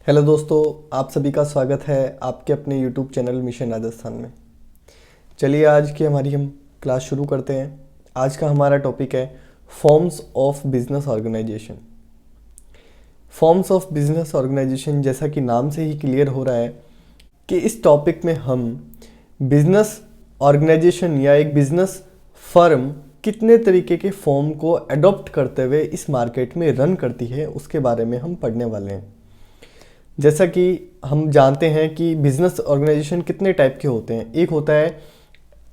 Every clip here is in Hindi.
हेलो दोस्तों, आप सभी का स्वागत है आपके अपने यूट्यूब चैनल मिशन राजस्थान में। चलिए आज की हमारी हम क्लास शुरू करते हैं। आज का हमारा टॉपिक है forms of business organisation. Forms of business organisation, जैसा कि नाम से ही क्लियर हो रहा है कि इस टॉपिक में हम बिजनेस ऑर्गेनाइजेशन या एक बिजनेस फर्म कितने तरीके के फॉर्म को अडॉप्ट करते हुए इस मार्केट में रन करती है उसके बारे में हम पढ़ने वाले हैं। जैसा कि हम जानते हैं कि बिजनेस ऑर्गेनाइजेशन कितने टाइप के होते हैं। एक होता है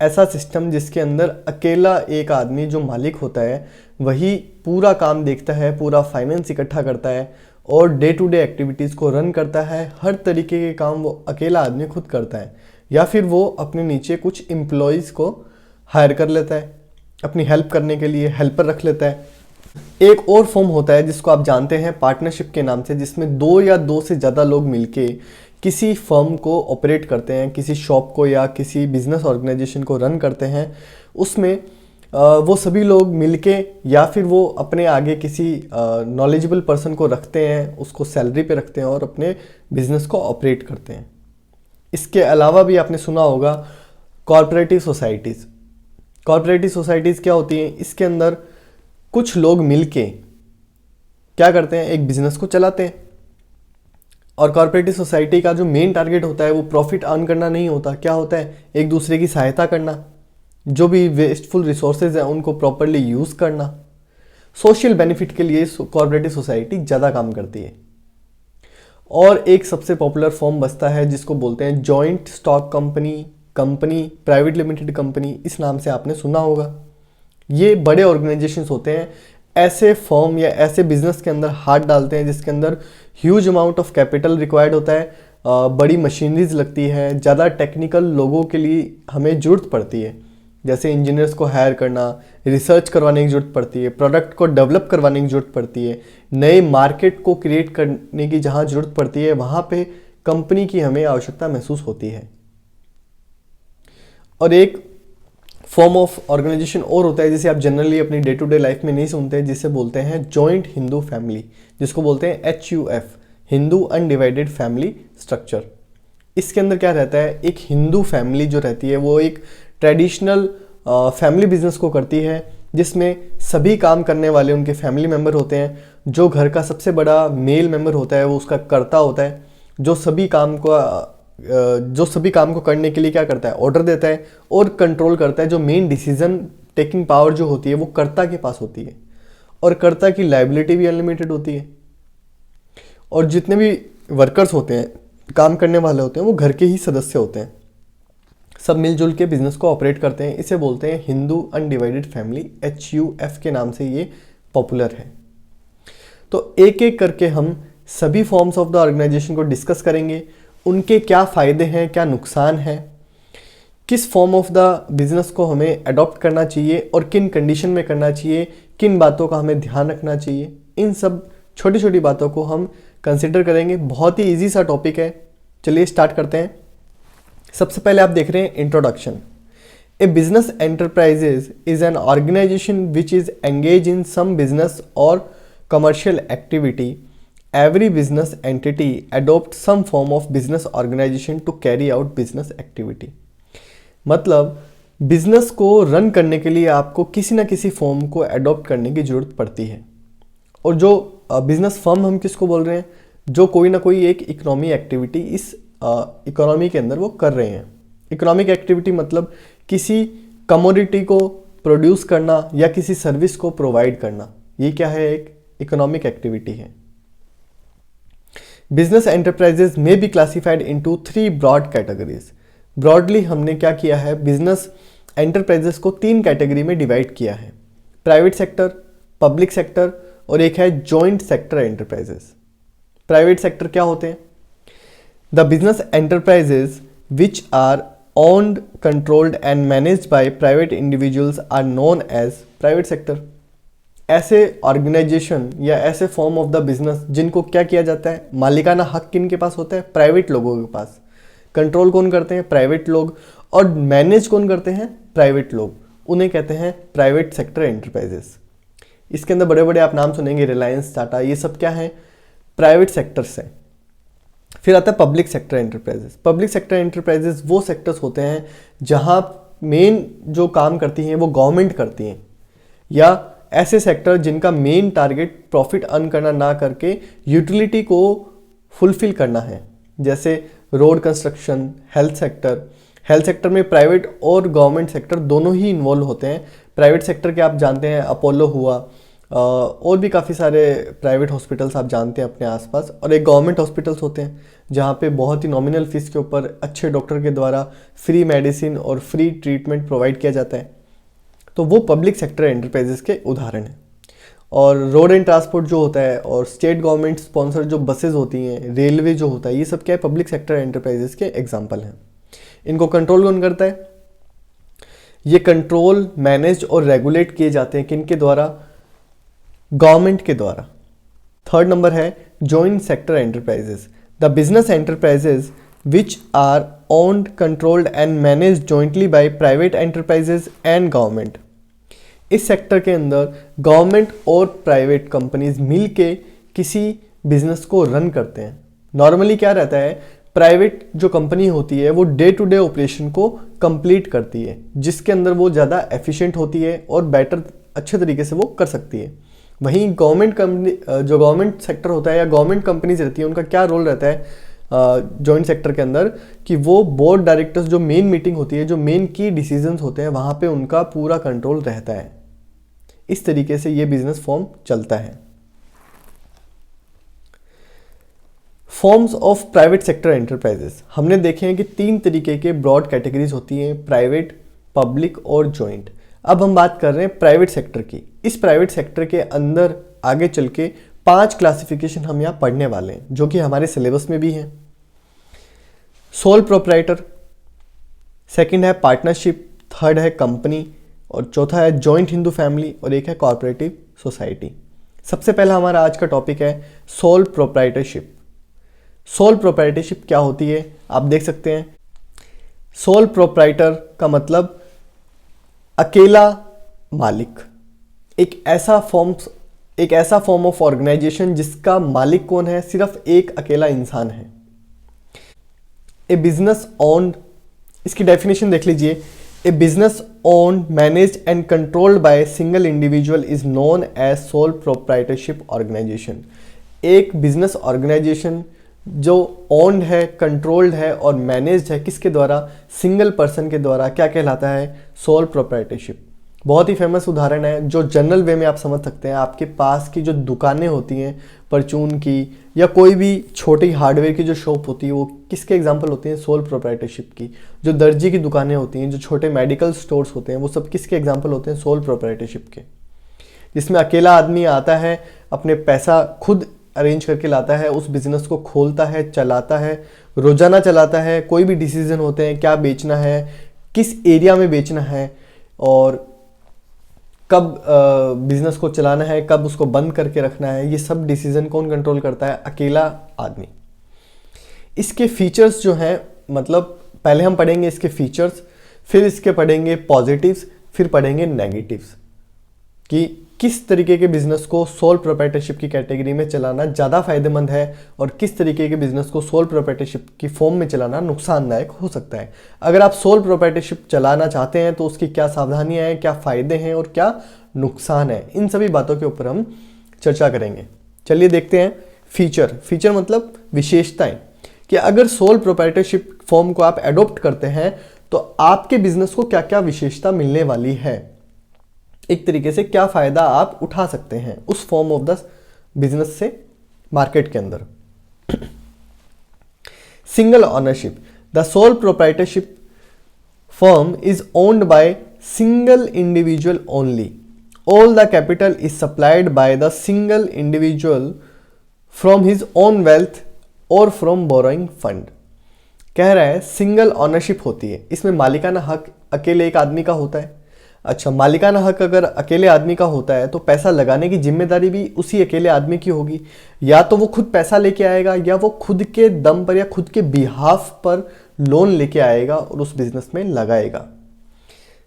ऐसा सिस्टम जिसके अंदर अकेला एक आदमी जो मालिक होता है वही पूरा काम देखता है, पूरा फाइनेंस इकट्ठा करता है और डे टू डे एक्टिविटीज़ को रन करता है। हर तरीके के काम वो अकेला आदमी खुद करता है, या फिर वो अपने नीचे कुछ एम्प्लॉयज़ को हायर कर लेता है, अपनी हेल्प करने के लिए हेल्पर रख लेता है। एक और फॉर्म होता है जिसको आप जानते हैं पार्टनरशिप के नाम से, जिसमें दो या दो से ज़्यादा लोग मिलके किसी फर्म को ऑपरेट करते हैं, किसी शॉप को या किसी बिजनेस ऑर्गेनाइजेशन को रन करते हैं। उसमें वो सभी लोग मिलके या फिर वो अपने आगे किसी नॉलेजेबल पर्सन को रखते हैं, उसको सैलरी पे रखते हैं और अपने बिजनेस को ऑपरेट करते हैं। इसके अलावा भी आपने सुना होगा कॉर्पोरेटिव सोसाइटीज़। कॉर्पोरेटिव सोसाइटीज़ क्या होती हैं? इसके अंदर कुछ लोग मिलके क्या करते हैं, एक बिजनेस को चलाते हैं। और कॉर्पोरेटिव सोसाइटी का जो मेन टारगेट होता है वो प्रॉफिट अर्न करना नहीं होता। क्या होता है? एक दूसरे की सहायता करना, जो भी वेस्टफुल रिसोर्सेज हैं उनको प्रॉपरली यूज़ करना। सोशल बेनिफिट के लिए कॉर्पोरेटिव सोसाइटी ज़्यादा काम करती है। और एक सबसे पॉपुलर फॉर्म बचता है जिसको बोलते हैं joint stock company, private limited company. इस नाम से आपने सुना होगा। ये बड़े ऑर्गेनाइजेशंस होते हैं, ऐसे फॉर्म या ऐसे बिजनेस के अंदर हाथ डालते हैं जिसके अंदर huge amount of capital required होता है, बड़ी मशीनरीज लगती है, ज़्यादा टेक्निकल लोगों के लिए हमें ज़रूरत पड़ती है। जैसे इंजीनियर्स को हायर करना, रिसर्च करवाने की ज़रूरत पड़ती है, प्रोडक्ट को डेवलप करवाने की ज़रूरत पड़ती है, नए मार्केट को क्रिएट करने की जहाँ ज़रूरत पड़ती है वहाँ पे कंपनी की हमें आवश्यकता महसूस होती है। और एक फॉर्म ऑफ ऑर्गेनाइजेशन और होता है जिसे आप जनरली अपनी डे टू डे लाइफ में नहीं सुनते, जिसे बोलते हैं जॉइंट हिंदू फैमिली, जिसको बोलते हैं HUF, Hindu undivided family structure. इसके अंदर क्या रहता है, एक हिंदू फैमिली जो रहती है वो एक ट्रेडिशनल फैमिली बिजनेस को करती है, जिसमें सभी काम करने वाले उनके फैमिली मेम्बर होते हैं। जो घर का सबसे बड़ा मेल मेम्बर होता है वो उसका कर्ता होता है, जो सभी काम को करने के लिए क्या करता है, ऑर्डर देता है और कंट्रोल करता है। जो मेन डिसीजन टेकिंग पावर जो होती है वो कर्ता के पास होती है, और कर्ता की लायबिलिटी भी अनलिमिटेड होती है। और जितने भी वर्कर्स होते हैं, काम करने वाले होते हैं, वो घर के ही सदस्य होते हैं। सब मिलजुल के बिजनेस को ऑपरेट करते हैं। इसे बोलते हैं हिंदू अनडिवाइडेड फैमिली, HUF के नाम से ये पॉपुलर है। तो एक एक करके हम सभी फॉर्म्स ऑफ द ऑर्गेनाइजेशन को डिस्कस करेंगे, उनके क्या फ़ायदे हैं, क्या नुकसान है, किस फॉर्म ऑफ द बिज़नेस को हमें अडॉप्ट करना चाहिए और किन कंडीशन में करना चाहिए, किन बातों का हमें ध्यान रखना चाहिए। इन सब छोटी छोटी बातों को हम कंसिडर करेंगे। बहुत ही इजी सा टॉपिक है। चलिए स्टार्ट करते हैं। सबसे पहले आप देख रहे हैं introduction. A business enterprises is an organization which is engage in some business और commercial activity. Every business entity adopts some form of business organization to carry out business activity. मतलब बिजनेस को रन करने के लिए आपको किसी ना किसी फॉर्म को अडॉप्ट करने की ज़रूरत पड़ती है। और जो बिजनेस फर्म हम किसको बोल रहे हैं, जो कोई ना कोई एक इकोनॉमी एक्टिविटी इस इकोनॉमी के अंदर वो कर रहे हैं। इकोनॉमिक एक्टिविटी मतलब किसी कमोडिटी को प्रोड्यूस करना या किसी सर्विस को प्रोवाइड करना, ये क्या है, एक इकोनॉमिक एक्टिविटी है। बिजनेस एंटरप्राइजेज में be classified into 3 broad categories. Broadly हमने क्या किया है, बिजनेस एंटरप्राइजेस को 3 कैटेगरी में डिवाइड किया है, प्राइवेट सेक्टर, पब्लिक सेक्टर और एक है joint sector enterprises. Private sector क्या होते हैं? The business enterprises which are owned, controlled and managed by private individuals are known as private sector. ऐसे ऑर्गेनाइजेशन या ऐसे फॉर्म ऑफ द बिजनेस जिनको क्या किया जाता है, मालिकाना हक किनके पास होता है, प्राइवेट लोगों के पास। कंट्रोल कौन करते हैं, प्राइवेट लोग, और मैनेज कौन करते हैं, प्राइवेट लोग। उन्हें कहते हैं प्राइवेट सेक्टर एंटरप्राइजेस। इसके अंदर बड़े बड़े आप नाम सुनेंगे, रिलायंस, टाटा, ये सब क्या है, प्राइवेट सेक्टर्स हैं। फिर आता है public sector enterprises. Public sector enterprises वो सेक्टर्स होते हैं जहां मेन जो काम करती हैं वो गवर्नमेंट करती हैं, या ऐसे सेक्टर जिनका मेन टारगेट प्रॉफिट अर्न करना ना करके यूटिलिटी को फुलफिल करना है, जैसे road construction, health sector. Health sector में प्राइवेट और गवर्नमेंट सेक्टर दोनों ही इन्वॉल्व होते हैं। प्राइवेट सेक्टर के आप जानते हैं अपोलो हुआ, और भी काफ़ी सारे प्राइवेट हॉस्पिटल्स आप जानते हैं अपने आसपास, और एक गवर्नमेंट हॉस्पिटल्स होते हैं जहाँ पे बहुत ही नॉमिनल फीस के ऊपर अच्छे डॉक्टर के द्वारा फ्री मेडिसिन और फ्री ट्रीटमेंट प्रोवाइड किया जाता है। तो वो पब्लिक सेक्टर एंटरप्राइजेस के उदाहरण हैं। और रोड एंड ट्रांसपोर्ट जो होता है, और स्टेट गवर्नमेंट स्पॉन्सर जो बसेज होती हैं, रेलवे जो होता है, ये सब क्या है, पब्लिक सेक्टर एंटरप्राइजेस के एग्जाम्पल हैं। इनको कंट्रोल कौन करता है? ये कंट्रोल, मैनेज और रेगुलेट किए जाते हैं किनके द्वारा? गवर्नमेंट के द्वारा। थर्ड नंबर है joint sector enterprises, the business enterprises which are owned, controlled and manage jointly by private enterprises and government. इस सेक्टर के अंदर गवर्नमेंट और प्राइवेट कंपनीज मिलके किसी बिजनेस को रन करते हैं। नॉर्मली क्या रहता है, प्राइवेट जो कंपनी होती है वो डे टू डे ऑपरेशन को कंप्लीट करती है, जिसके अंदर वो ज़्यादा एफिशिएंट होती है और बेटर अच्छे तरीके से वो कर सकती है। वहीं गवर्नमेंट कंपनी, जो गवर्नमेंट सेक्टर होता है या गवर्नमेंट कंपनीज रहती है, उनका क्या रोल रहता है जॉइंट सेक्टर के अंदर, कि वो बोर्ड डायरेक्टर्स, जो मेन मीटिंग होती है, जो मेन की डिसीजंस होते हैं, वहाँ पे उनका पूरा कंट्रोल रहता है। इस तरीके से ये बिजनेस फॉर्म चलता है। Forms of private sector enterprises हमने देखे हैं कि 3 तरीके के ब्रॉड कैटेगरीज होती हैं, प्राइवेट, पब्लिक और जॉइंट। अब हम बात कर रहे हैं प्राइवेट सेक्टर की। इस प्राइवेट सेक्टर के अंदर आगे चल के 5 क्लासिफिकेशन हम यहाँ पढ़ने वाले हैं, जो कि हमारे सिलेबस में भी हैं। सोल प्रोप्राइटर, सेकंड है पार्टनरशिप, थर्ड है कंपनी, और चौथा है जॉइंट हिंदू फैमिली, और एक है कॉर्पोरेटिव सोसाइटी। सबसे पहला हमारा आज का टॉपिक है सोल प्रोप्राइटरशिप। सोल प्रोप्राइटरशिप क्या होती है आप देख सकते हैं। सोल प्रोप्राइटर का मतलब अकेला मालिक। एक ऐसा फॉर्म ऑफ ऑर्गेनाइजेशन जिसका मालिक कौन है, सिर्फ एक अकेला इंसान है। ए बिजनेस ओन्ड, इसकी डेफिनेशन देख लीजिए। A business owned, managed and controlled by single individual is known as sole proprietorship organization. एक बिजनेस ऑर्गेनाइजेशन जो ओन्ड है, कंट्रोल्ड है और मैनेज्ड है, किसके द्वारा? सिंगल पर्सन के द्वारा। क्या कहलाता है? Sole proprietorship. बहुत ही फेमस उदाहरण है जो जनरल वे में आप समझ सकते हैं। आपके पास की जो दुकानें होती हैं परचून की, या कोई भी छोटी हार्डवेयर की जो शॉप होती है, वो किसके एग्जांपल होती हैं? सोल प्रोप्राइटरशिप की। जो दर्जी की दुकानें होती हैं, जो छोटे मेडिकल स्टोर्स होते हैं, वो सब किसके एग्जांपल होते हैं? सोल प्रोप्राइटरशिप के। जिसमें अकेला आदमी आता है, अपने पैसा खुद अरेंज करके लाता है, उस बिजनेस को खोलता है, चलाता है, रोजाना चलाता है। कोई भी डिसीजन होते हैं, क्या बेचना है, किस एरिया में बेचना है, और कब बिजनेस को चलाना है, कब उसको बंद करके रखना है, ये सब डिसीजन कौन कंट्रोल करता है? अकेला आदमी। इसके फीचर्स जो हैं, मतलब पहले हम पढ़ेंगे इसके फीचर्स, फिर इसके पढ़ेंगे पॉजिटिव्स, फिर पढ़ेंगे नेगेटिव्स, कि किस तरीके के बिजनेस को सोल प्रोप्राइटरशिप की कैटेगरी में चलाना ज़्यादा फायदेमंद है और किस तरीके के बिजनेस को सोल प्रोप्राइटरशिप की फॉर्म में चलाना नुकसानदायक हो सकता है। अगर आप सोल प्रोप्राइटरशिप चलाना चाहते हैं तो उसकी क्या सावधानियां हैं, क्या फ़ायदे हैं और क्या नुकसान है, इन सभी बातों के ऊपर हम चर्चा करेंगे। चलिए देखते हैं फीचर मतलब विशेषताएं, कि अगर सोल प्रोप्राइटरशिप फॉर्म को आप एडॉप्ट करते हैं तो आपके बिजनेस को क्या क्या विशेषता मिलने वाली है, एक तरीके से क्या फायदा आप उठा सकते हैं उस फॉर्म ऑफ द बिजनेस से मार्केट के अंदर। Single ownership, the soul proprietorship firm is owned by single individual only. All the capital is supplied by the single individual from his own wealth और फ्रॉम बोरोइंग फंड। कह रहा है सिंगल ओनरशिप होती है, इसमें मालिकाना हक अकेले एक आदमी का होता है। अच्छा, मालिकाना हक अगर अकेले आदमी का होता है तो पैसा लगाने की जिम्मेदारी भी उसी अकेले आदमी की होगी। या तो वो खुद पैसा लेके आएगा, या वो खुद के दम पर या खुद के बिहाफ पर लोन लेके आएगा और उस बिजनेस में लगाएगा।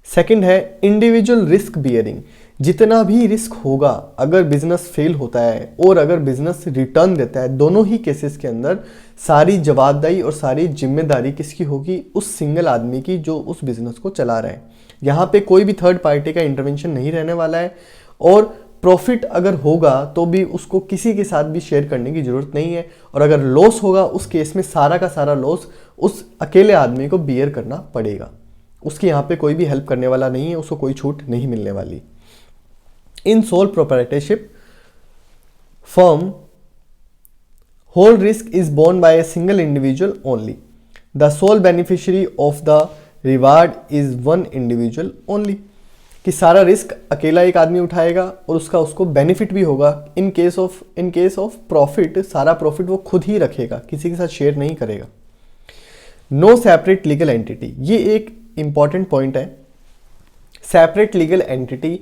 सेकंड है इंडिविजुअल रिस्क बियरिंग। जितना भी रिस्क होगा, अगर बिजनेस फेल होता है और अगर बिजनेस रिटर्न देता है, दोनों ही केसेस के अंदर सारी जवाबदारी और सारी जिम्मेदारी किसकी होगी? उस सिंगल आदमी की जो उस बिजनेस को चला रहा है। यहाँ पे कोई भी थर्ड पार्टी का इंटरवेंशन नहीं रहने वाला है, और प्रॉफिट अगर होगा तो भी उसको किसी के साथ भी शेयर करने की जरूरत नहीं है, और अगर लॉस होगा उस केस में सारा का सारा लॉस उस अकेले आदमी को बियर करना पड़ेगा। उसकी यहाँ पे कोई भी हेल्प करने वाला नहीं है, उसको कोई छूट नहीं मिलने वाली। In sole proprietorship firm whole risk is borne by a single individual only. The sole beneficiary of the reward is one individual only. कि सारा रिस्क अकेला एक आदमी उठाएगा और उसको बेनिफिट भी होगा। इन केस ऑफ प्रॉफिट, सारा प्रॉफिट वो खुद ही रखेगा, किसी के साथ शेयर नहीं करेगा। नो सेपरेट लीगल एंटिटी, ये एक इंपॉर्टेंट पॉइंट है। Separate legal entity,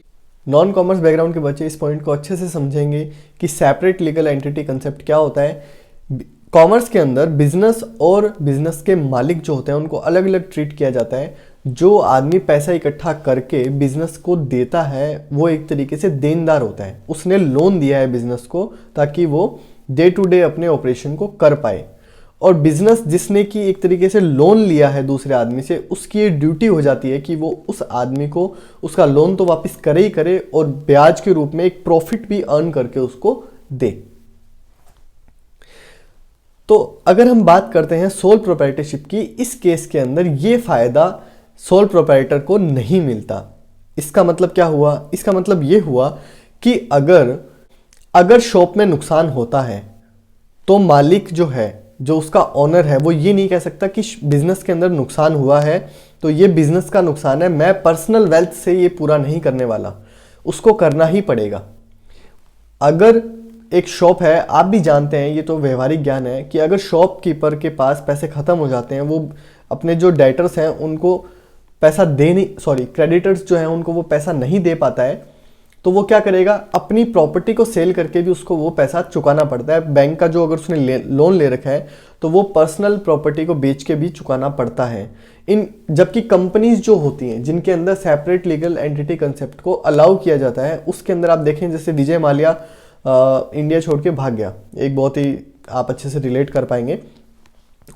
non commerce background के बच्चे इस पॉइंट को अच्छे से समझेंगे कि सेपरेट लीगल एंटिटी कंसेप्ट क्या होता है। कॉमर्स के अंदर बिजनेस और बिजनेस के मालिक जो होते हैं उनको अलग अलग ट्रीट किया जाता है। जो आदमी पैसा इकट्ठा करके बिजनेस को देता है वो एक तरीके से देनदार होता है। उसने लोन दिया है बिजनेस को ताकि वो डे टू डे अपने ऑपरेशन को कर पाए, और बिजनेस जिसने की एक तरीके से लोन लिया है दूसरे आदमी से, उसकी ये ड्यूटी हो जाती है कि वो उस आदमी को उसका लोन तो वापस करे ही करे और ब्याज के रूप में एक प्रॉफिट भी अर्न करके उसको दे। तो अगर हम बात करते हैं सोल प्रोप्राइटरशिप की, इस केस के अंदर ये फायदा सोल प्रोप्राइटर को नहीं मिलता। इसका मतलब क्या हुआ? इसका मतलब ये हुआ कि अगर शॉप में नुकसान होता है तो मालिक जो है, जो उसका ऑनर है, वो ये नहीं कह सकता कि बिजनेस के अंदर नुकसान हुआ है तो ये बिजनेस का नुकसान है, मैं पर्सनल वेल्थ से ये पूरा नहीं करने वाला। उसको करना ही पड़ेगा। अगर एक शॉप है, आप भी जानते हैं, ये तो व्यवहारिक ज्ञान है कि अगर शॉपकीपर के पास पैसे खत्म हो जाते हैं, वो अपने जो डेटर्स हैं उनको पैसा क्रेडिटर्स जो हैं उनको वो पैसा नहीं दे पाता है, तो वो क्या करेगा? अपनी प्रॉपर्टी को सेल करके भी उसको वो पैसा चुकाना पड़ता है। बैंक का जो अगर उसने लोन ले रखा है तो वो पर्सनल प्रॉपर्टी को बेच के भी चुकाना पड़ता है। जबकि कंपनीज जो होती हैं जिनके अंदर सेपरेट लीगल एंटिटी कंसेप्ट को अलाउ किया जाता है, उसके अंदर आप देखें जैसे विजय माल्या इंडिया छोड़ के भाग गया, एक बहुत ही आप अच्छे से रिलेट कर पाएंगे।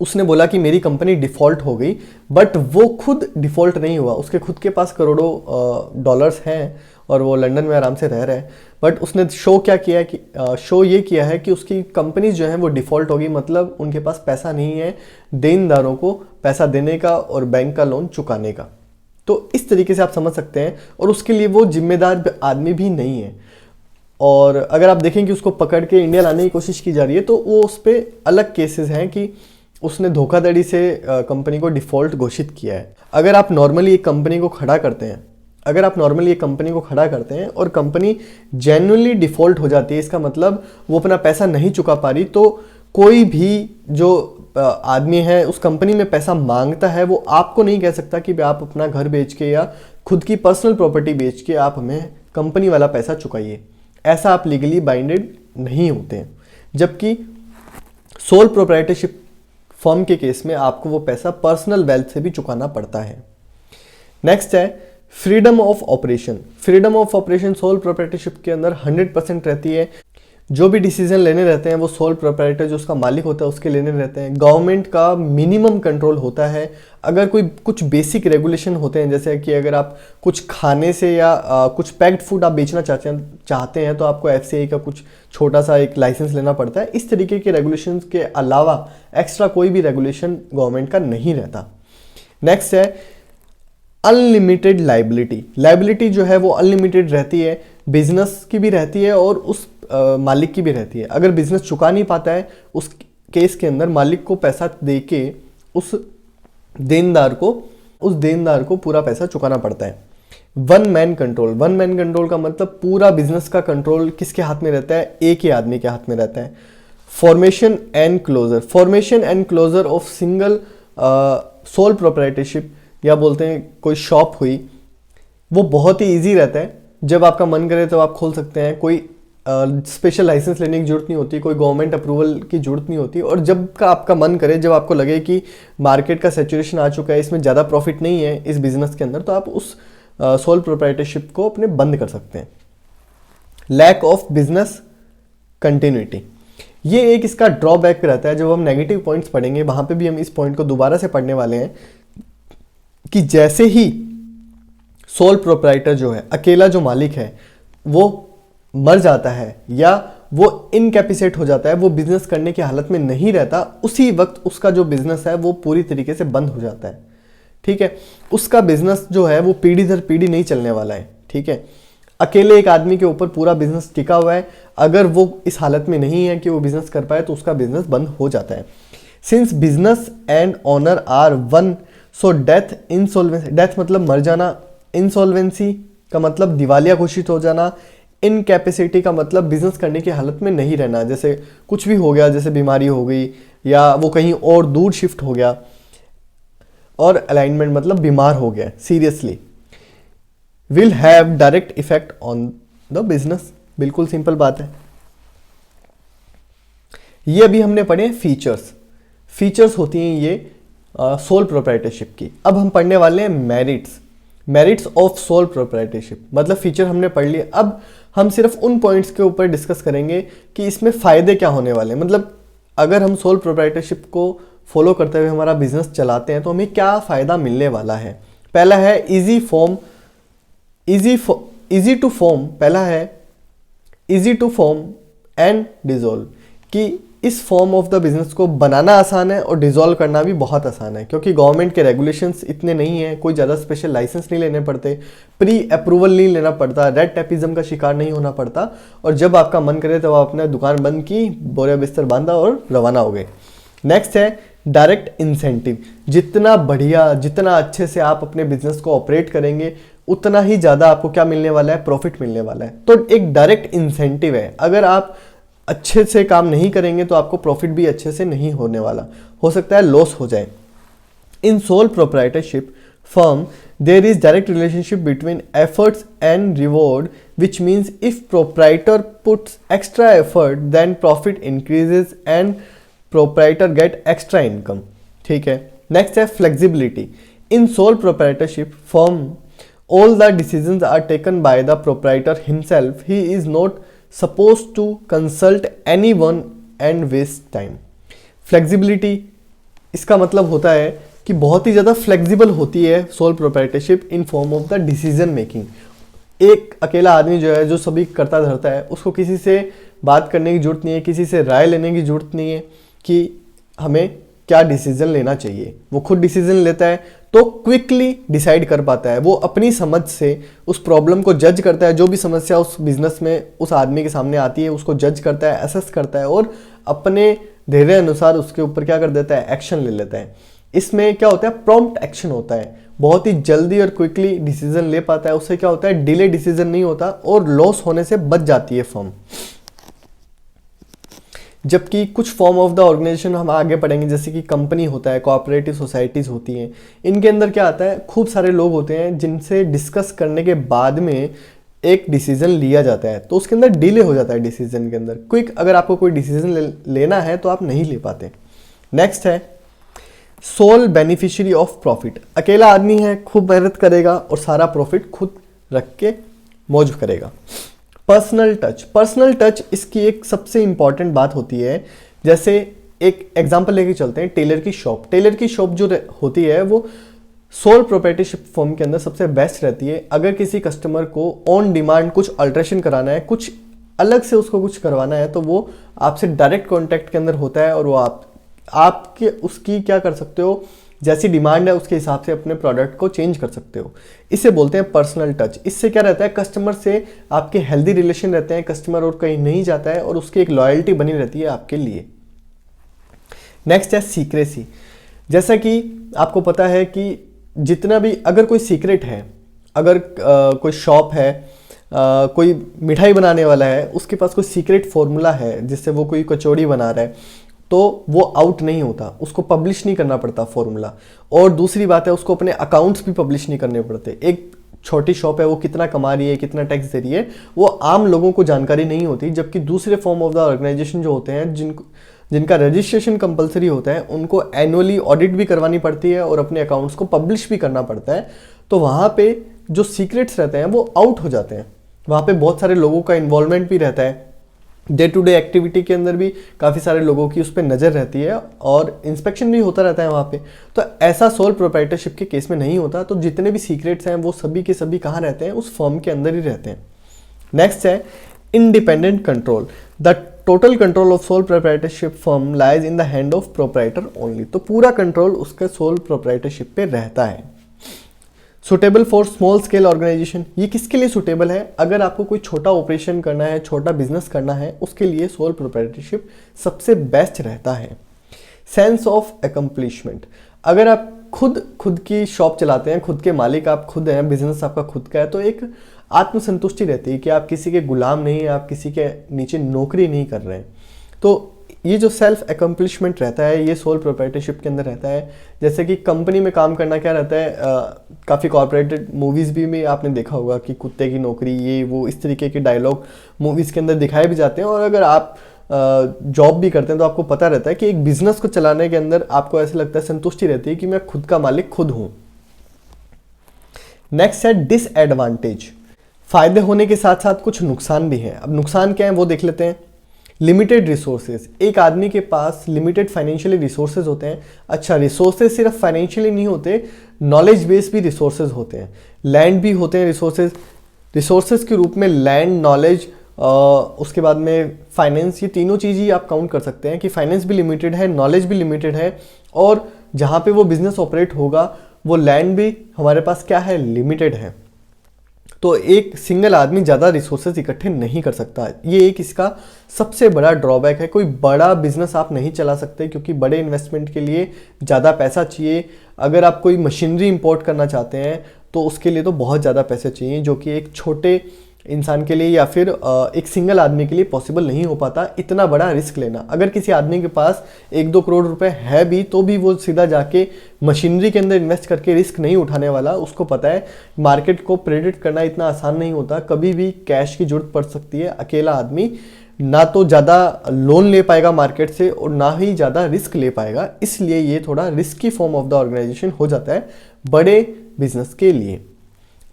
उसने बोला कि मेरी कंपनी डिफ़ॉल्ट हो गई, बट वो खुद डिफ़ॉल्ट नहीं हुआ। उसके खुद के पास करोड़ों डॉलर्स हैं और वो लंदन में आराम से रह रहे हैं, बट उसने शो ये किया है कि उसकी कंपनी जो है वो डिफ़ॉल्ट होगी, मतलब उनके पास पैसा नहीं है देनदारों को पैसा देने का और बैंक का लोन चुकाने का। तो इस तरीके से आप समझ सकते हैं, और उसके लिए वो जिम्मेदार आदमी भी नहीं है। और अगर आप देखें कि उसको पकड़ के इंडिया लाने की कोशिश की जा रही है तो वो उस पर अलग केसेस हैं कि उसने धोखाधड़ी से कंपनी को डिफ़ॉल्ट घोषित किया है। अगर आप नॉर्मली एक कंपनी को खड़ा करते हैं और कंपनी जेन्युइनली डिफ़ॉल्ट हो जाती है, इसका मतलब वो अपना पैसा नहीं चुका पा रही, तो कोई भी जो आदमी है उस कंपनी में पैसा मांगता है, वो आपको नहीं कह सकता कि आप अपना घर बेच के या खुद की पर्सनल प्रॉपर्टी बेच के आप हमें कंपनी वाला पैसा चुकाइए। ऐसा आप लीगली बाइंडेड नहीं होते हैं। जबकि सोल प्रोप्राइटरशिप फर्म के केस में आपको वो पैसा पर्सनल वेल्थ से भी चुकाना पड़ता है। नेक्स्ट है freedom of operation. Freedom of operation sole proprietorship के अंदर 100% रहती है। जो भी डिसीजन लेने रहते हैं वो सोल प्रोप्राइटर जो उसका मालिक होता है उसके लेने रहते हैं। गवर्नमेंट का मिनिमम कंट्रोल होता है। अगर कुछ बेसिक रेगुलेशन होते हैं, जैसे कि अगर आप कुछ खाने से या कुछ पैक्ड फूड आप बेचना चाहते हैं तो आपको FCI का कुछ छोटा सा एक लाइसेंस लेना पड़ता है। इस तरीके के रेगुलेशन के अलावा एक्स्ट्रा कोई भी रेगुलेशन गवर्नमेंट का नहीं रहता। नेक्स्ट है अनलिमिटेड लाइबिलिटी। लाइबिलिटी जो है वो अनलिमिटेड रहती है, बिजनेस की भी रहती है और उस मालिक की भी रहती है। अगर बिजनेस चुका नहीं पाता है उस केस के अंदर मालिक को पैसा दे के उस देनदार को पूरा पैसा चुकाना पड़ता है। वन मैन कंट्रोल का मतलब पूरा बिजनेस का कंट्रोल किसके हाथ में रहता है? एक ही आदमी के हाथ में रहता है। Formation and closure of single sole proprietorship या बोलते हैं कोई शॉप हुई, वो बहुत ही ईजी रहता है। जब आपका मन करे तो आप खोल सकते हैं। कोई स्पेशल लाइसेंस लेने की जरूरत नहीं होती, कोई गवर्नमेंट अप्रूवल की जरूरत नहीं होती। और जब का आपका मन करे, जब आपको लगे कि मार्केट का सैचुरेशन आ चुका है, इसमें ज़्यादा प्रॉफिट नहीं है इस बिज़नेस के अंदर, तो आप उस सोल प्रोप्राइटरशिप को अपने बंद कर सकते हैं। लैक ऑफ बिजनेस कंटिन्यूटी, ये एक इसका ड्रॉबैक रहता है। जब हम नेगेटिव पॉइंट्स पढ़ेंगे वहाँ पे भी हम इस पॉइंट को दोबारा से पढ़ने वाले हैं कि जैसे ही सोल प्रोप्राइटर जो है, अकेला जो मालिक है, वो मर जाता है या वो इनकैपेसिटेट हो जाता है, वो बिजनेस करने की हालत में नहीं रहता, उसी वक्त उसका जो बिजनेस है वो पूरी तरीके से बंद हो जाता है। ठीक है, उसका बिजनेस जो है वो पीढ़ी दर पीढ़ी नहीं चलने वाला है। ठीक है, अकेले एक आदमी के ऊपर पूरा बिजनेस टिका हुआ है, अगर वो इस हालत में नहीं है कि वो बिजनेस कर पाए तो उसका बिजनेस बंद हो जाता है। Since business and owner are one, so death insolvency, death मतलब मर जाना, इंसॉल्वेंसी का मतलब दिवालिया घोषित हो जाना, इनकैपेसिटी का मतलब बिजनेस करने की हालत में नहीं रहना, जैसे कुछ भी हो गया, जैसे बीमारी हो गई या वो कहीं और दूर शिफ्ट हो गया, और अलाइनमेंट मतलब बीमार हो गया seriously, will have direct effect on the business. बिल्कुल सिंपल बात है। ये अभी हमने पढ़े फीचर्स, फीचर्स होती हैं ये सोल प्रोप्राइटरशिप की। अब हम पढ़ने वाले हैं merits, merits of sole proprietorship, मतलब फीचर हमने पढ़ लिए। अब हम सिर्फ उन पॉइंट्स के ऊपर डिस्कस करेंगे कि इसमें फ़ायदे क्या होने वाले हैं, मतलब अगर हम सोल प्रोप्राइटरशिप को फॉलो करते हुए हमारा बिजनेस चलाते हैं तो हमें क्या फ़ायदा मिलने वाला है। पहला है इजी टू फॉर्म, पहला है easy to form and dissolve, कि इस फॉर्म ऑफ द बिजनेस को बनाना आसान है और डिसॉल्व करना भी बहुत आसान है, क्योंकि गवर्नमेंट के रेगुलेशंस इतने नहीं हैं, कोई ज़्यादा स्पेशल लाइसेंस नहीं लेने पड़ते, प्री अप्रूवल नहीं लेना पड़ता, रेड टेपिज्म का शिकार नहीं होना पड़ता, और जब आपका मन करे तो आप अपने दुकान बंद की, बोरे बिस्तर बांधा और रवाना हो गए। नेक्स्ट है डायरेक्ट इंसेंटिव, जितना बढ़िया, जितना अच्छे से आप अपने बिजनेस को ऑपरेट करेंगे उतना ही ज़्यादा आपको क्या मिलने वाला है, प्रॉफिट मिलने वाला है। तो एक डायरेक्ट इंसेंटिव है, अगर आप अच्छे से काम नहीं करेंगे तो आपको प्रॉफिट भी अच्छे से नहीं होने वाला, हो सकता है लॉस हो जाए। In sole proprietorship firm there is direct relationship between efforts and reward, which means if proprietor puts extra effort then profit increases and proprietor get extra income. ठीक है, नेक्स्ट है flexibility. In sole proprietorship firm all the decisions are taken by the proprietor himself, he is not supposed to consult anyone and waste time। Flexibility, इसका मतलब होता है कि बहुत ही ज़्यादा फ्लेक्सिबल होती है sole proprietorship in form of the decision making. एक अकेला आदमी जो है, जो सभी करता धरता है, उसको किसी से बात करने की जरूरत नहीं है, किसी से राय लेने की जरूरत नहीं है कि हमें क्या डिसीजन लेना चाहिए, वो खुद डिसीजन लेता है तो क्विकली डिसाइड कर पाता है। वो अपनी समझ से उस प्रॉब्लम को जज करता है, जो भी समस्या उस बिजनेस में उस आदमी के सामने आती है उसको जज करता है, असेस करता है और अपने धैर्य अनुसार उसके ऊपर क्या कर देता है, एक्शन ले लेता है। इसमें क्या होता है, प्रॉम्प्ट एक्शन होता है, बहुत ही जल्दी और क्विकली डिसीजन ले पाता है। उससे क्या होता है, डिले डिसीजन नहीं होता और लॉस होने से बच जाती है फर्म। जबकि कुछ फॉर्म ऑफ द ऑर्गेनाइजेशन हम आगे पढ़ेंगे, जैसे कि कंपनी होता है, कोऑपरेटिव सोसाइटीज़ होती हैं, इनके अंदर क्या आता है, खूब सारे लोग होते हैं जिनसे डिस्कस करने के बाद में एक डिसीजन लिया जाता है, तो उसके अंदर डिले हो जाता है डिसीजन के अंदर। क्विक अगर आपको कोई डिसीजन लेना है तो आप नहीं ले पाते। नेक्स्ट है सोल बेनिफिशियरी ऑफ प्रॉफिट। अकेला आदमी है, खूब मेहनत करेगा और सारा प्रॉफिट खुद रख के मौज करेगा। पर्सनल टच, पर्सनल टच इसकी एक सबसे इंपॉर्टेंट बात होती है। जैसे एक एग्जांपल लेके चलते हैं, टेलर की शॉप। टेलर की शॉप जो होती है वो सोल प्रोप्राइटरशिप फर्म के अंदर सबसे बेस्ट रहती है। अगर किसी कस्टमर को ऑन डिमांड कुछ अल्ट्रेशन कराना है, कुछ अलग से उसको कुछ करवाना है, तो वो आपसे डायरेक्ट कॉन्टैक्ट के अंदर होता है और वो आपके उसकी क्या कर सकते हो, जैसी डिमांड है उसके हिसाब से अपने प्रोडक्ट को चेंज कर सकते हो। इसे बोलते हैं पर्सनल टच। इससे क्या रहता है, कस्टमर से आपके हेल्दी रिलेशन रहते हैं, कस्टमर और कहीं नहीं जाता है और उसकी एक लॉयल्टी बनी रहती है आपके लिए। नेक्स्ट है सीक्रेसी। जैसा कि आपको पता है कि जितना भी अगर कोई सीक्रेट है, अगर कोई शॉप है, कोई मिठाई बनाने वाला है, उसके पास कोई सीक्रेट फॉर्मूला है जिससे वो कोई कचौड़ी बना रहा है, तो वो आउट नहीं होता, उसको पब्लिश नहीं करना पड़ता फॉर्मूला। और दूसरी बात है, उसको अपने अकाउंट्स भी पब्लिश नहीं करने पड़ते। एक छोटी शॉप है, वो कितना कमा रही है, कितना टैक्स दे रही है, वो आम लोगों को जानकारी नहीं होती। जबकि दूसरे फॉर्म ऑफ द ऑर्गेनाइजेशन जो होते हैं, जिनका रजिस्ट्रेशन कंपलसरी होता है, उनको एनुअली ऑडिट भी करवानी पड़ती है और अपने अकाउंट्स को पब्लिश भी करना पड़ता है। तो वहाँ पे जो सीक्रेट्स रहते हैं वो आउट हो जाते हैं। वहाँ पे बहुत सारे लोगों का इन्वॉल्वमेंट भी रहता है, डे टू डे एक्टिविटी के अंदर भी काफ़ी सारे लोगों की उस पर नज़र रहती है और इंस्पेक्शन भी होता रहता है वहाँ पे। तो ऐसा सोल प्रोप्राइटरशिप के केस में नहीं होता। तो जितने भी सीक्रेट्स हैं वो सभी के सभी कहाँ रहते हैं, उस फर्म के अंदर ही रहते हैं। नेक्स्ट है independent control. The total control of sole proprietorship firm lies in the hand of proprietor only. तो पूरा कंट्रोल उसके सोल प्रोप्राइटरशिप पे रहता है। Suitable for small scale organisation, ये किसके लिए सुटेबल है? अगर आपको कोई छोटा ऑपरेशन करना है, छोटा बिजनेस करना है, उसके लिए सोल प्रोप्राइटरशिप सबसे बेस्ट रहता है। सेंस ऑफ अकम्प्लिशमेंट, अगर आप खुद की शॉप चलाते हैं, खुद के मालिक आप खुद हैं, बिजनेस आपका खुद का है, तो एक आत्मसंतुष्टि रहती है कि आप किसी के गुलाम नहीं हैं, आप किसी के नीचे नौकरी नहीं कर रहे हैं। तो ये जो सेल्फ अकम्प्लिशमेंट रहता है ये सोल प्रोप्राइटरशिप के अंदर रहता है। जैसे कि कंपनी में काम करना क्या रहता है, काफ़ी कॉर्पोरेटेड मूवीज़ भी में आपने देखा होगा कि कुत्ते की नौकरी, ये वो इस तरीके के डायलॉग मूवीज़ के अंदर दिखाए भी जाते हैं। और अगर आप जॉब भी करते हैं तो आपको पता रहता है कि एक बिजनेस को चलाने के अंदर आपको ऐसा लगता है, संतुष्टि रहती है कि मैं खुद का मालिक खुद हूँ। नेक्स्ट है डिसएडवांटेज। फायदे होने के साथ साथ कुछ नुकसान भी हैं। अब नुकसान क्या है वो देख लेते हैं। लिमिटेड रिसोर्सेज, एक आदमी के पास लिमिटेड फाइनेंशियली रिसोर्सेज होते हैं। अच्छा, रिसोर्सेज सिर्फ फाइनेंशियली नहीं होते, नॉलेज बेस्ड भी रिसोर्सेज होते हैं, लैंड भी होते हैं रिसोर्सेज के रूप में लैंड, नॉलेज, उसके बाद में फाइनेंस, ये तीनों चीज़ ही आप काउंट कर सकते हैं कि फाइनेंस भी लिमिटेड है, नॉलेज भी लिमिटेड है, और जहाँ पे वो बिजनेस ऑपरेट होगा वो लैंड भी हमारे पास क्या है, लिमिटेड है। तो एक सिंगल आदमी ज़्यादा रिसोर्सेज इकट्ठे नहीं कर सकता। ये एक इसका सबसे बड़ा ड्रॉबैक है। कोई बड़ा बिजनेस आप नहीं चला सकते क्योंकि बड़े इन्वेस्टमेंट के लिए ज़्यादा पैसा चाहिए। अगर आप कोई मशीनरी इंपोर्ट करना चाहते हैं तो उसके लिए तो बहुत ज़्यादा पैसे चाहिए, जो कि एक छोटे इंसान के लिए या फिर एक सिंगल आदमी के लिए पॉसिबल नहीं हो पाता इतना बड़ा रिस्क लेना। अगर किसी आदमी के पास 1-2 करोड़ रुपए है भी तो भी वो सीधा जाके मशीनरी के अंदर इन्वेस्ट करके रिस्क नहीं उठाने वाला। उसको पता है मार्केट को प्रेडिक्ट करना इतना आसान नहीं होता, कभी भी कैश की जरूरत पड़ सकती है। अकेला आदमी ना तो ज़्यादा लोन ले पाएगा मार्केट से और ना ही ज़्यादा रिस्क ले पाएगा, इसलिए ये थोड़ा risky form of the organisation हो जाता है बड़े बिजनेस के लिए।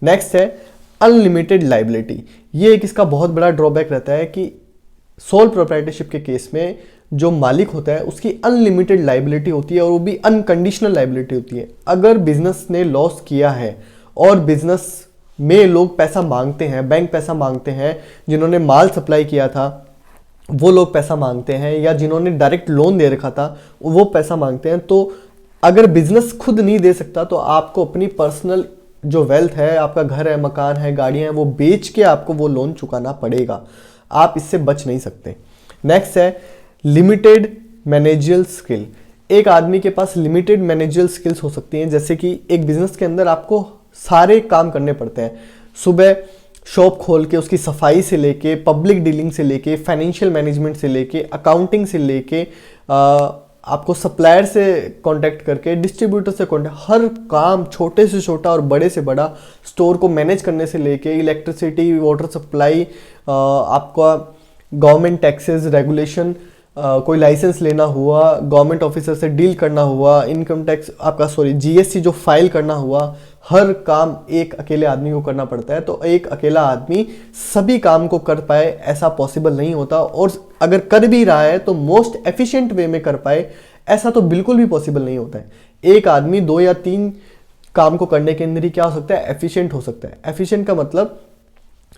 नेक्स्ट है अनलिमिटेड लाइबिलिटी। ये एक इसका बहुत बड़ा ड्रॉबैक रहता है कि सोल प्रोप्राइटरशिप के केस में जो मालिक होता है उसकी अनलिमिटेड लाइबिलिटी होती है और वो भी अनकंडीशनल लाइबिलिटी होती है। अगर बिजनेस ने लॉस किया है और बिजनेस में लोग पैसा मांगते हैं, बैंक पैसा मांगते हैं, जिन्होंने माल सप्लाई किया था वो लोग पैसा मांगते हैं, या जिन्होंने डायरेक्ट लोन दे रखा था वो पैसा मांगते हैं, तो अगर बिजनेस खुद नहीं दे सकता तो आपको अपनी पर्सनल जो वेल्थ है, आपका घर है, मकान है, गाड़ियां हैं, वो बेच के आपको वो लोन चुकाना पड़ेगा। आप इससे बच नहीं सकते। नेक्स्ट है लिमिटेड मैनेजरियल स्किल। एक आदमी के पास लिमिटेड मैनेजरियल स्किल्स हो सकती हैं। जैसे कि एक बिजनेस के अंदर आपको सारे काम करने पड़ते हैं। सुबह शॉप खोल के उसकी सफाई से लेके, पब्लिक डीलिंग से लेके, फाइनेंशियल मैनेजमेंट से लेके, अकाउंटिंग से लेके, आपको सप्लायर से कांटेक्ट करके, डिस्ट्रीब्यूटर से कांटेक्ट, हर काम छोटे से छोटा और बड़े से बड़ा, स्टोर को मैनेज करने से लेके इलेक्ट्रिसिटी, वाटर सप्लाई, आपका गवर्नमेंट टैक्सेस, रेगुलेशन, कोई लाइसेंस लेना हुआ, गवर्नमेंट ऑफिसर से डील करना हुआ, इनकम टैक्स आपका जीएसटी जो फाइल करना हुआ, हर काम एक अकेले आदमी को करना पड़ता है। तो एक अकेला आदमी सभी काम को कर पाए ऐसा पॉसिबल नहीं होता, और अगर कर भी रहा है तो मोस्ट एफिशिएंट वे में कर पाए ऐसा तो बिल्कुल भी पॉसिबल नहीं होता है। एक आदमी 2 या 3 काम को करने के अंदर ही क्या हो सकता है, एफिशिएंट हो सकता है। एफिशिएंट का मतलब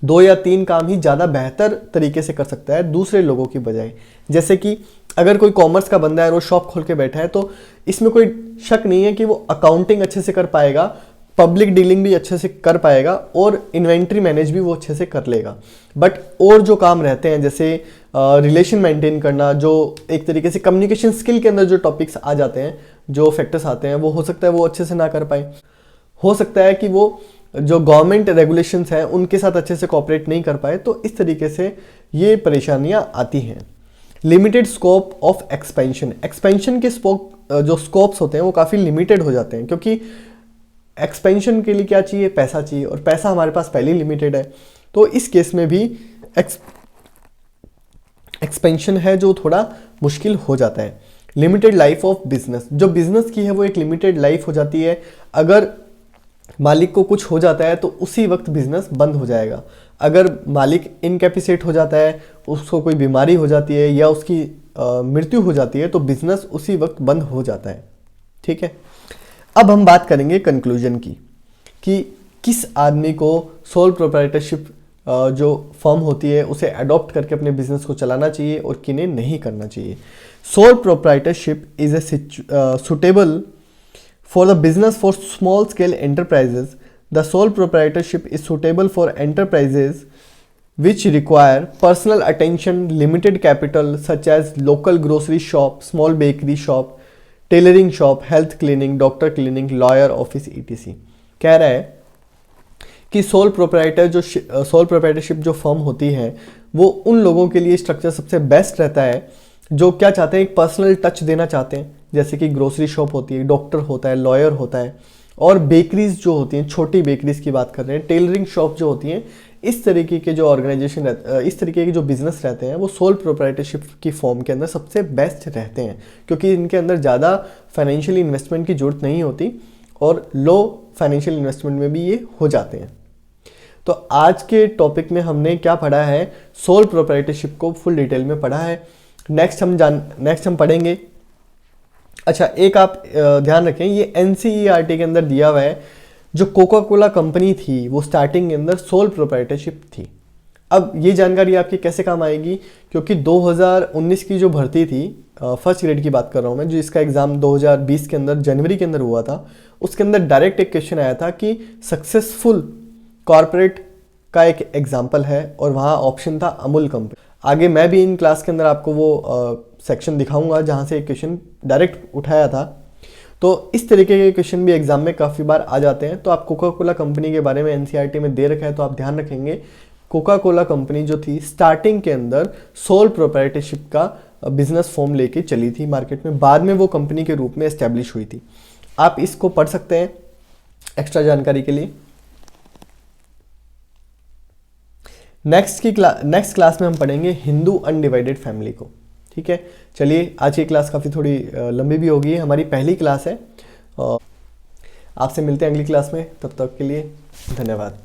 2 या 3 काम ही ज़्यादा बेहतर तरीके से कर सकता है दूसरे लोगों की बजाय। जैसे कि अगर कोई कॉमर्स का बंदा है और वो शॉप खोल के बैठा है तो इसमें कोई शक नहीं है कि वो अकाउंटिंग अच्छे से कर पाएगा, पब्लिक डीलिंग भी अच्छे से कर पाएगा और इन्वेंट्री मैनेज भी वो अच्छे से कर लेगा। बट और जो काम रहते हैं जैसे रिलेशन मेंटेन करना, जो एक तरीके से कम्युनिकेशन स्किल के अंदर जो टॉपिक्स आ जाते हैं, जो फैक्टर्स आते हैं, वो हो सकता है वो अच्छे से ना कर पाए। हो सकता है कि वो जो गवर्नमेंट रेगुलेशंस हैं उनके साथ अच्छे से कोऑपरेट नहीं कर पाए। तो इस तरीके से ये परेशानियां आती हैं। Limited scope of expansion. Expansion के जो स्कोप्स होते हैं वो काफ़ी लिमिटेड हो जाते हैं, क्योंकि एक्सपेंशन के लिए क्या चाहिए, पैसा चाहिए, और पैसा हमारे पास पहले ही लिमिटेड है। तो इस केस में भी एक्सपेंशन है जो थोड़ा मुश्किल हो जाता है। Limited life of business. जो बिजनेस की है वो एक लिमिटेड लाइफ हो जाती है। अगर मालिक को कुछ हो जाता है तो उसी वक्त बिजनेस बंद हो जाएगा। अगर मालिक इनकैपेसिटेट हो जाता है, उसको कोई बीमारी हो जाती है या उसकी मृत्यु हो जाती है तो बिजनेस उसी वक्त बंद हो जाता है। ठीक है, अब हम बात करेंगे कंक्लूजन की कि किस आदमी को सोल प्रोप्राइटरशिप जो फर्म होती है उसे अडॉप्ट करके अपने बिजनेस को चलाना चाहिए और किन्हें नहीं करना चाहिए। Sole proprietorship is a suitable for the business for small scale enterprises. The sole proprietorship is suitable for enterprises which require personal attention, limited capital, such as local grocery shop, small bakery shop, tailoring shop, health clinic, doctor clinic, lawyer office etc. कह रहा है कि सोल प्रोप्राइटरशिप जो फर्म होती है वो उन लोगों के लिए स्ट्रक्चर सबसे बेस्ट रहता है जो क्या चाहते हैं, एक पर्सनल टच देना चाहते हैं, जैसे कि ग्रोसरी शॉप होती है, डॉक्टर होता है, लॉयर होता है, और बेकरीज जो होती हैं, छोटी बेकरीज की बात कर रहे हैं, टेलरिंग शॉप जो होती हैं, इस तरीके के जो ऑर्गेनाइजेशन इस तरीके के जो बिजनेस रहते हैं वो सोल प्रोप्राइटरशिप की फॉर्म के अंदर सबसे बेस्ट रहते हैं, क्योंकि इनके अंदर ज़्यादा फाइनेंशियल इन्वेस्टमेंट की जरूरत नहीं होती और लो फाइनेंशियल इन्वेस्टमेंट में भी ये हो जाते हैं। तो आज के टॉपिक में हमने क्या पढ़ा है, सोल प्रोप्राइटरशिप को फुल डिटेल में पढ़ा है। नेक्स्ट हम पढ़ेंगे। अच्छा, एक आप ध्यान रखें, ये NCERT के अंदर दिया हुआ है, जो कोका कोला कंपनी थी वो स्टार्टिंग के अंदर सोल प्रोप्राइटरशिप थी। अब ये जानकारी आपकी कैसे काम आएगी, क्योंकि 2019 की जो भर्ती थी, फर्स्ट ग्रेड की बात कर रहा हूँ मैं, जो इसका एग्ज़ाम 2020 के अंदर जनवरी के अंदर हुआ था, उसके अंदर डायरेक्ट एक क्वेश्चन आया था कि सक्सेसफुल कॉरपोरेट का एक एग्जाम्पल है और वहाँ ऑप्शन था अमूल कंपनी। आगे मैं भी इन क्लास के अंदर आपको वो सेक्शन दिखाऊंगा जहाँ से एक क्वेश्चन डायरेक्ट उठाया था। तो इस तरीके के क्वेश्चन भी एग्जाम में काफ़ी बार आ जाते हैं। तो आप कोका कोला कंपनी के बारे में NCERT में दे रखा है तो आप ध्यान रखेंगे, कोका कोला कंपनी जो थी स्टार्टिंग के अंदर सोल प्रोप्राइटरशिप का बिजनेस फॉर्म लेके चली थी मार्केट में, बाद में वो कंपनी के रूप में एस्टेब्लिश हुई थी। आप इसको पढ़ सकते हैं एक्स्ट्रा जानकारी के लिए। नेक्स्ट क्लास में हम पढ़ेंगे हिंदू अनडिवाइडेड फैमिली को। ठीक है, चलिए आज की क्लास काफ़ी थोड़ी लंबी भी होगी, हमारी पहली क्लास है। आपसे मिलते हैं अगली क्लास में, तब तक के लिए धन्यवाद।